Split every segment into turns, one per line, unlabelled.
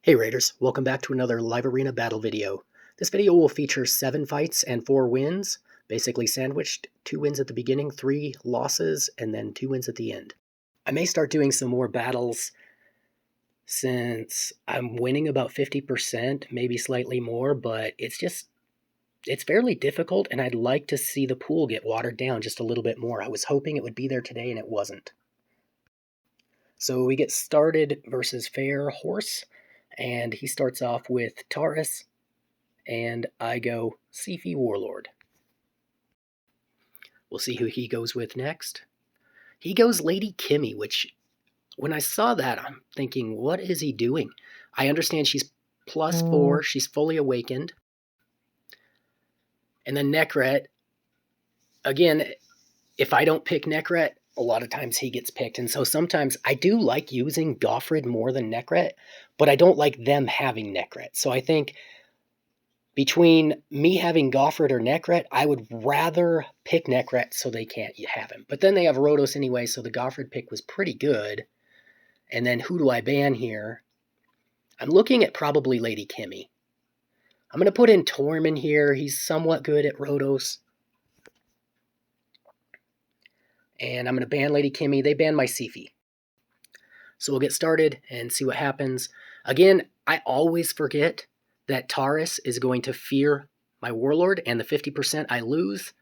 Hey Raiders, welcome back to another live arena battle video. This video will feature 7 fights and 4 wins, basically sandwiched, 2 wins at the beginning, 3 losses, and then 2 wins at the end. I may start doing some more battles since I'm winning about 50%, maybe slightly more, but it's fairly difficult and I'd like to see the pool get watered down just a little bit more. I was hoping it would be there today and it wasn't. So we get started versus Fair Horse. And he starts off with Taurus, and I go Sifi Warlord. We'll see who he goes with next. He goes Lady Kimmy, which, when I saw that, I'm thinking, what is he doing? I understand she's +4, she's fully awakened. And then Nekhret, again, if I don't pick Nekhret, a lot of times he gets picked. And so sometimes I do like using Goffred more than Nekhret, but I don't like them having Nekhret. So I think between me having Goffred or Nekhret, I would rather pick Nekhret so they can't have him. But then they have Rhodos anyway, so the Goffred pick was pretty good. And then who do I ban here? I'm looking at probably Lady Kimmy. I'm going to put in Tormund here. He's somewhat good at Rhodos. And I'm going to ban Lady Kimmy. They ban my Sifi. So we'll get started and see what happens. Again, I always forget that Taurus is going to fear my Warlord, and the 50% I lose.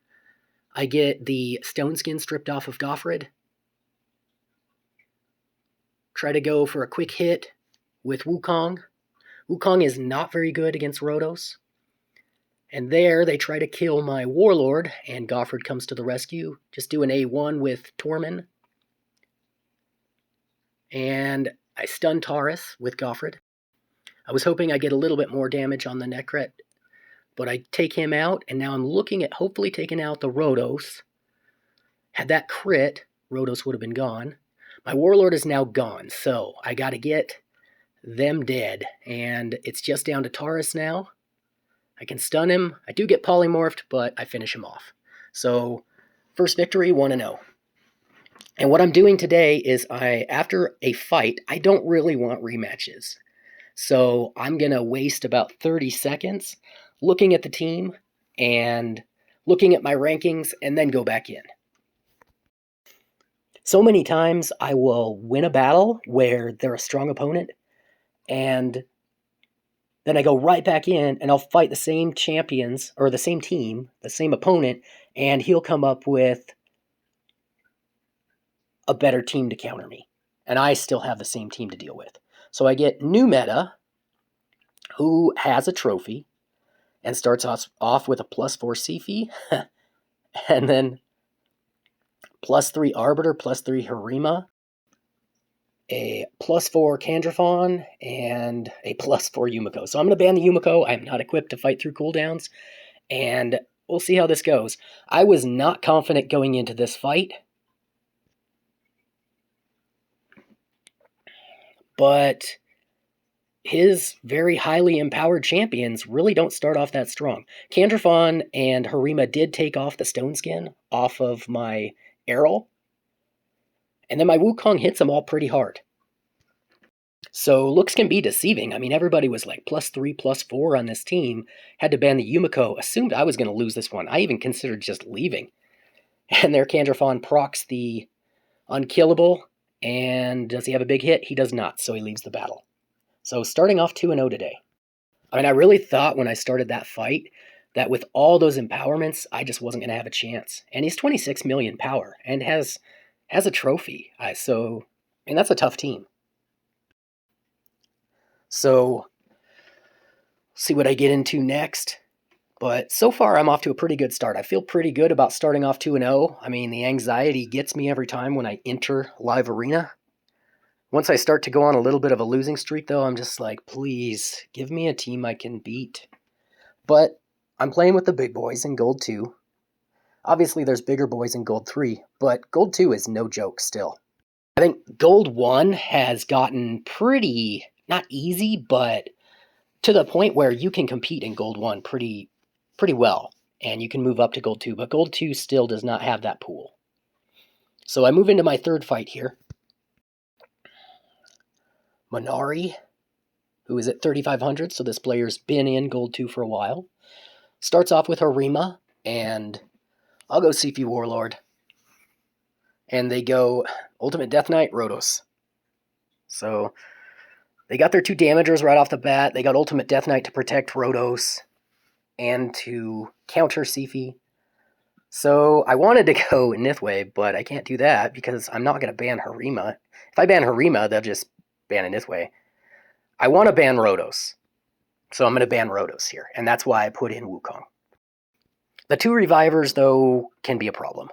I get the stone skin stripped off of Goffred. Try to go for a quick hit with Wukong. Wukong is not very good against Rhodos. And there, they try to kill my Warlord, and Goffred comes to the rescue. Just do an A1 with Tormund. And I stun Taurus with Goffred. I was hoping I'd get a little bit more damage on the Nekhret, but I take him out, and now I'm looking at hopefully taking out the Rhodos. Had that crit, Rhodos would have been gone. My Warlord is now gone, so I got to get them dead, and it's just down to Taurus now. I can stun him. I do get polymorphed, but I finish him off. So, first victory, 1-0. And what I'm doing today is after a fight, I don't really want rematches. So I'm going to waste about 30 seconds looking at the team and looking at my rankings and then go back in. So many times I will win a battle where they're a strong opponent, and then I go right back in and I'll fight the same champions or the same team, the same opponent, and he'll come up with a better team to counter me. And I still have the same team to deal with. So I get new meta, who has a trophy, and starts off with a +4 Sifi, and then +3 Arbiter, +3 Harima, a +4 Candrafon, and a +4 Yumiko. So I'm going to ban the Yumiko. I'm not equipped to fight through cooldowns, and we'll see how this goes. I was not confident going into this fight, but his very highly empowered champions really don't start off that strong. Candrafon and Harima did take off the stone skin off of my Errol, and then my Wukong hits them all pretty hard. So looks can be deceiving. I mean, everybody was like +3, +4 on this team, had to ban the Yumiko, assumed I was going to lose this one. I even considered just leaving. And their Candrafon procs the unkillable, and does he have a big hit? He does not, so he leaves the battle. So starting off 2-0 today. I mean, I really thought when I started that fight that with all those empowerments, I just wasn't going to have a chance. And he's 26 million power and has a trophy. So, and that's a tough team. So, see what I get into next. But so far, I'm off to a pretty good start. I feel pretty good about starting off 2-0. I mean, the anxiety gets me every time when I enter live arena. Once I start to go on a little bit of a losing streak, though, I'm just like, please, give me a team I can beat. But I'm playing with the big boys in Gold 2. Obviously, there's bigger boys in Gold 3, but Gold 2 is no joke still. I think Gold 1 has gotten pretty, not easy, but to the point where you can compete in Gold 1 pretty well, and you can move up to Gold 2, but Gold 2 still does not have that pool. So I move into my third fight here. Minari, who is at 3,500, so this player's been in Gold 2 for a while. Starts off with Harima, and I'll go Sifi Warlord. And they go Ultimate Death Knight, Rhodos. So they got their 2 damagers right off the bat. They got Ultimate Death Knight to protect Rhodos and to counter Sifi. So I wanted to go Nithway, but I can't do that because I'm not going to ban Harima. If I ban Harima, they'll just ban a Nithway. I want to ban Rhodos. So I'm going to ban Rhodos here, and that's why I put in Wukong. The 2 revivers, though, can be a problem.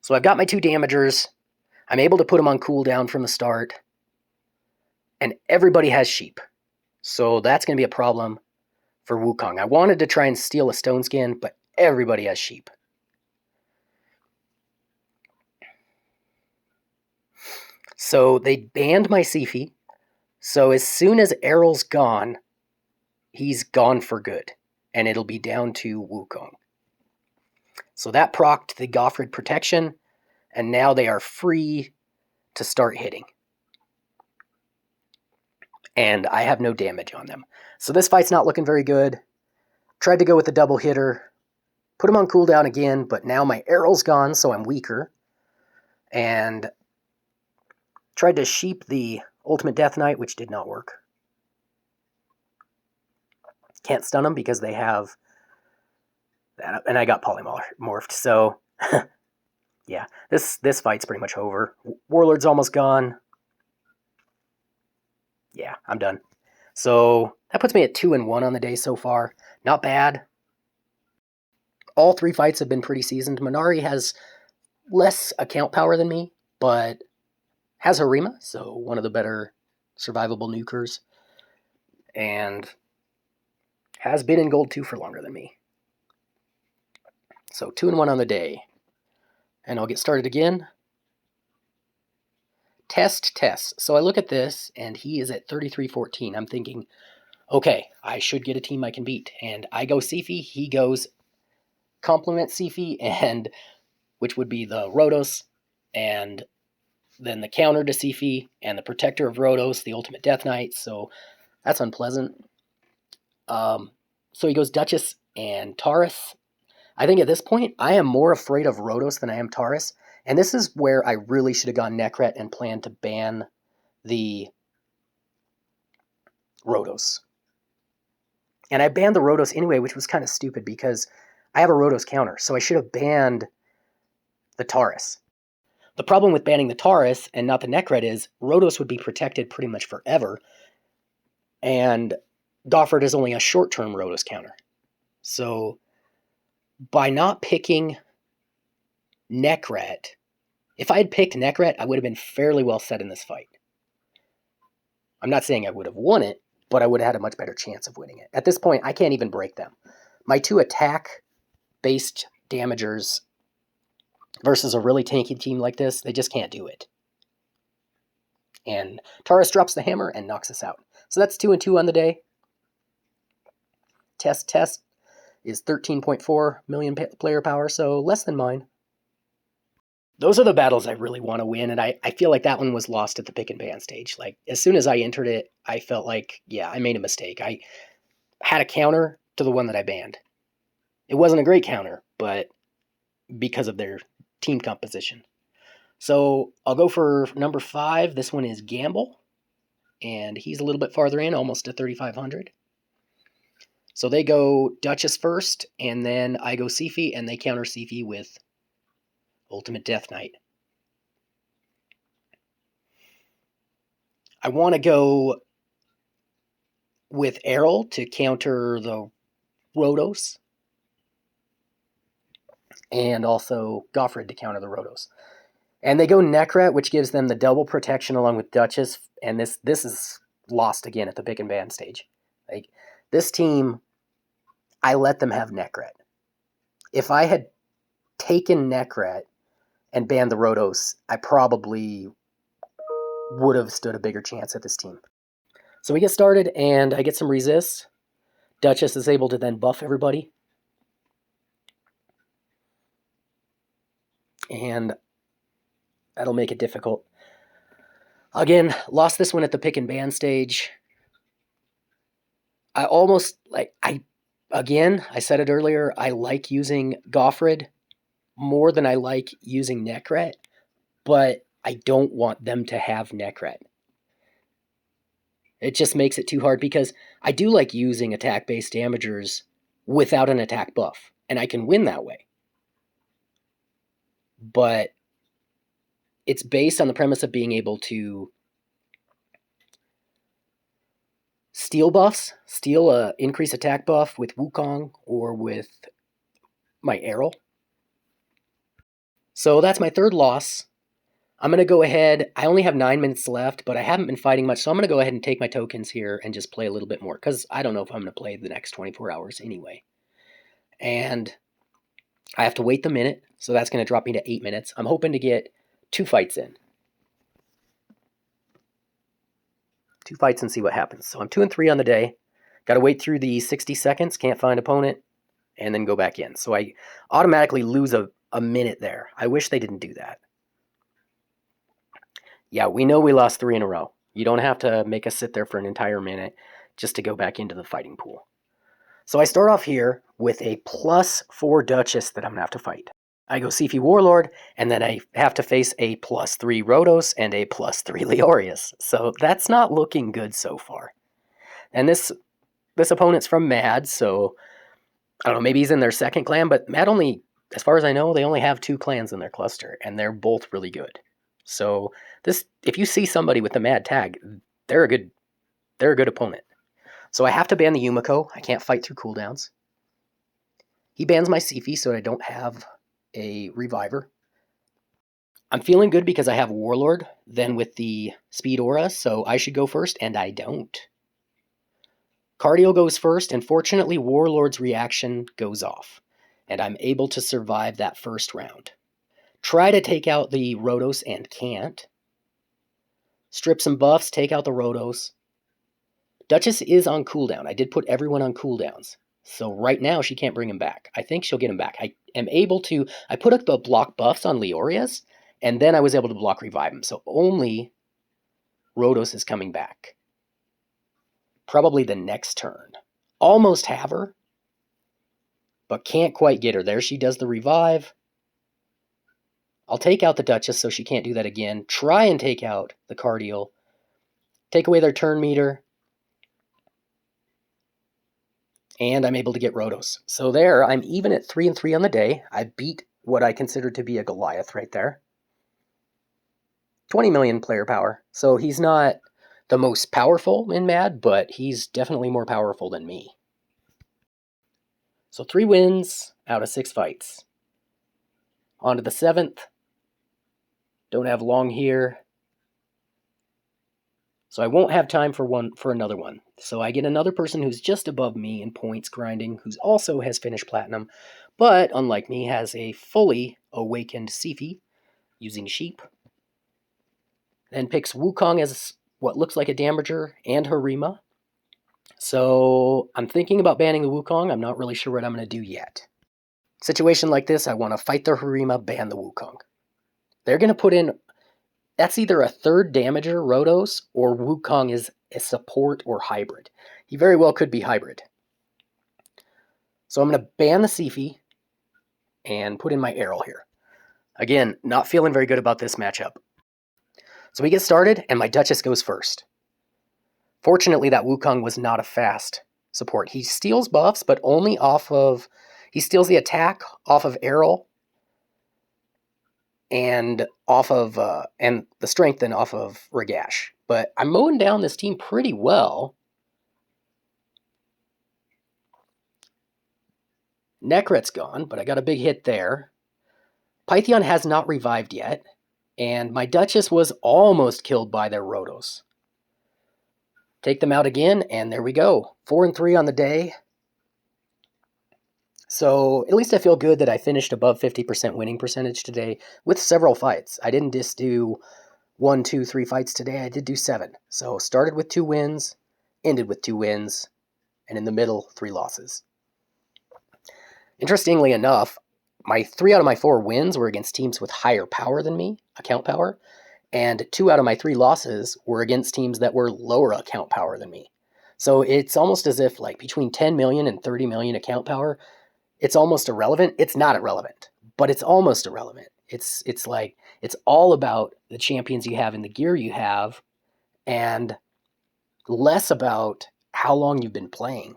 So I've got my 2 damagers. I'm able to put them on cooldown from the start. And everybody has sheep. So that's going to be a problem for Wukong. I wanted to try and steal a stone skin, but everybody has sheep. So they banned my Sifi. So as soon as Errol's gone, he's gone for good. And it'll be down to Wukong. So that procced the Goffred protection, and now they are free to start hitting. And I have no damage on them. So this fight's not looking very good. Tried to go with the double hitter. Put him on cooldown again, but now my Errol's gone, so I'm weaker. And tried to sheep the Ultimate Death Knight, which did not work. Can't stun them because they have that, and I got polymorphed, so yeah, this fight's pretty much over. Warlord's almost gone. Yeah, I'm done. So that puts me at 2-1 on the day so far. Not bad. All 3 fights have been pretty seasoned. Minari has less account power than me, but has Harima, so one of the better survivable nukers, and has been in Gold 2 for longer than me. So 2-1 on the day. And I'll get started again. Test. So I look at this, and he is at 33-14. I'm thinking, okay, I should get a team I can beat. And I go Sifi, he goes complement Sifi, and which would be the Rhodos, and then the counter to Sifi, and the protector of Rhodos, the Ultimate Death Knight. So that's unpleasant. So he goes Duchess and Taurus. I think at this point, I am more afraid of Rhodos than I am Taurus. And this is where I really should have gone Nekhret and planned to ban the Rhodos. And I banned the Rhodos anyway, which was kind of stupid because I have a Rhodos counter. So I should have banned the Taurus. The problem with banning the Taurus and not the Nekhret is Rhodos would be protected pretty much forever. And Goffred is only a short-term Rhodos counter. So by not picking Nekhret, if I had picked Nekhret, I would have been fairly well set in this fight. I'm not saying I would have won it, but I would have had a much better chance of winning it. At this point, I can't even break them. My 2 attack-based damagers versus a really tanky team like this, they just can't do it. And Taurus drops the hammer and knocks us out. So that's 2-2 on the day. Test is 13.4 million player power, so less than mine. Those are the battles I really want to win, and I feel like that one was lost at the pick and ban stage. Like, as soon as I entered it, I felt like, yeah, I made a mistake. I had a counter to the one that I banned. It wasn't a great counter, but because of their team composition. So I'll go for number 5. This one is Gamble, and he's a little bit farther in, almost to 3,500. So they go Duchess first, and then I go Sifi, and they counter Sifi with Ultimate Death Knight. I want to go with Errol to counter the Rhodos, and also Goffred to counter the Rhodos. And they go Nekhret, which gives them the double protection along with Duchess, and this is lost again at the pick and ban stage. Like, this team, I let them have Nekhret. If I had taken Nekhret and banned the Rhodos, I probably would have stood a bigger chance at this team. So we get started, and I get some resists. Duchess is able to then buff everybody. And that'll make it difficult. Again, lost this one at the pick and ban stage. I almost like I said it earlier, I like using Goffred more than I like using Nekhret, but I don't want them to have Nekhret. It just makes it too hard because I do like using attack-based damagers without an attack buff, and I can win that way. But it's based on the premise of being able to steal buffs, steal a increase attack buff with Wukong or with my Errol. So that's my third loss. I'm going to go ahead. I only have 9 minutes left, but I haven't been fighting much, so I'm going to go ahead and take my tokens here and just play a little bit more, because I don't know if I'm going to play the next 24 hours anyway. And I have to wait the minute, so that's going to drop me to 8 minutes. I'm hoping to get 2 fights in. 2 fights and see what happens. So I'm 2 and 3 on the day. Got to wait through the 60 seconds, can't find opponent, and then go back in. So I automatically lose a minute there. I wish they didn't do that. Yeah, we know we lost 3 in a row. You don't have to make us sit there for an entire minute just to go back into the fighting pool. So I start off here with a +4 Duchess that I'm going to have to fight. I go Siphi Warlord, and then I have to face a +3 Rhodos and a +3 Leorius. So that's not looking good so far. And this opponent's from Mad, so I don't know, maybe he's in their second clan, but Mad only, as far as I know, they only have 2 clans in their cluster, and they're both really good. So this, if you see somebody with the Mad tag, they're a good opponent. So I have to ban the Yumiko. I can't fight through cooldowns. He bans my Siphi, so I don't have a Reviver. I'm feeling good because I have Warlord, then with the Speed Aura, so I should go first, and I don't. Cardio goes first, and fortunately Warlord's reaction goes off, and I'm able to survive that first round. Try to take out the Rhodos and can't. Strip some buffs, take out the Rhodos. Duchess is on cooldown. I did put everyone on cooldowns. So right now she can't bring him back. I think she'll get him back. I am able to... I put up the block buffs on Leorius, and then I was able to block revive him. So only Rhodos is coming back. Probably the next turn. Almost have her, but can't quite get her. There she does the revive. I'll take out the Duchess so she can't do that again. Try and take out the Cardial. Take away their turn meter. And I'm able to get Rhodos. So there, I'm even at 3 and 3 on the day. I beat what I consider to be a Goliath right there. 20 million player power. So he's not the most powerful in Mad, but he's definitely more powerful than me. So 3 wins out of 6 fights. On to the 7th. Don't have long here. So I won't have time for another one. So I get another person who's just above me in points grinding, who also has finished Platinum, but unlike me has a fully awakened Siphi using Sheep. Then picks Wukong as what looks like a damager and Harima. So I'm thinking about banning the Wukong. I'm not really sure what I'm going to do yet. Situation like this, I want to fight the Harima, ban the Wukong. They're going to put in... That's either a third damager, Rhodos, or Wukong is a support or hybrid. He very well could be hybrid. So I'm going to ban the Siphi and put in my Errol here. Again, not feeling very good about this matchup. So we get started, and my Duchess goes first. Fortunately, that Wukong was not a fast support. He steals buffs, but only off of... He steals the attack off of Errol, and off of and the strength and off of Ragash. But I'm mowing down this team pretty well. Nekhret's gone, but I got a big hit there. Pythion has not revived yet, and my Duchess was almost killed by their Rhodos. Take them out again, and there we go. 4 and 3 on the day. So at least I feel good that I finished above 50% winning percentage today with several fights. I didn't just do 1, 2, 3 fights today. I did do 7. So started with 2 wins, ended with 2 wins, and in the middle, 3 losses. Interestingly enough, my 3 out of my 4 wins were against teams with higher power than me, account power, and 2 out of my 3 losses were against teams that were lower account power than me. So it's almost as if like between 10 million and 30 million account power, it's almost irrelevant. It's not irrelevant, but it's almost irrelevant. It's like it's all about the champions you have and the gear you have, and less about how long you've been playing.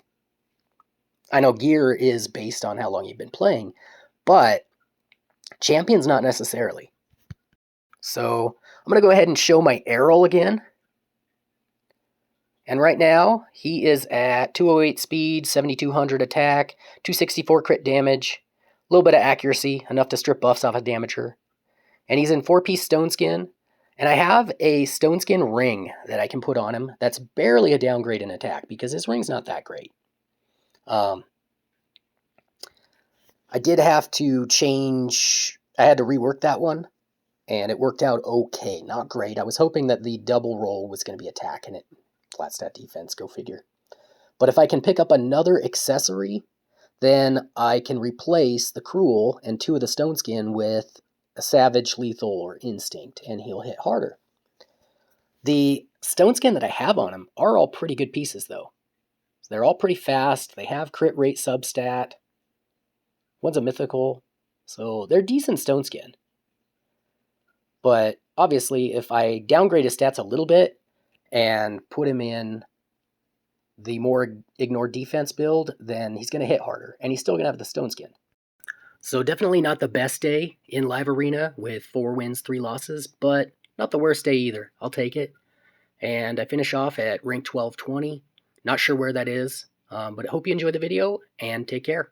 I know gear is based on how long you've been playing, but champions not necessarily. So I'm going to go ahead and show my Errol again. And right now, he is at 208 speed, 7200 attack, 264 crit damage, a little bit of accuracy, enough to strip buffs off a damager. And he's in 4-piece stone skin. And I have a stone skin ring that I can put on him that's barely a downgrade in attack because his ring's not that great. I did have to change, I had to rework that one, and it worked out okay, not great. I was hoping that the double roll was going to be attack, and it flat stat defense, go figure. But if I can pick up another accessory, then I can replace the Cruel and 2 of the Stone Skin with a Savage, Lethal, or Instinct, and he'll hit harder. The Stone Skin that I have on him are all pretty good pieces, though. So they're all pretty fast. They have crit rate substat. One's a mythical, so they're decent Stone Skin. But obviously, if I downgrade his stats a little bit and put him in the more ignored defense build, then he's going to hit harder, and he's still going to have the Stone Skin. So definitely not the best day in Live Arena with 4 wins, 3 losses, but not the worst day either. I'll take it. And I finish off at rank 1220. Not sure where that is, but I hope you enjoyed the video, and take care.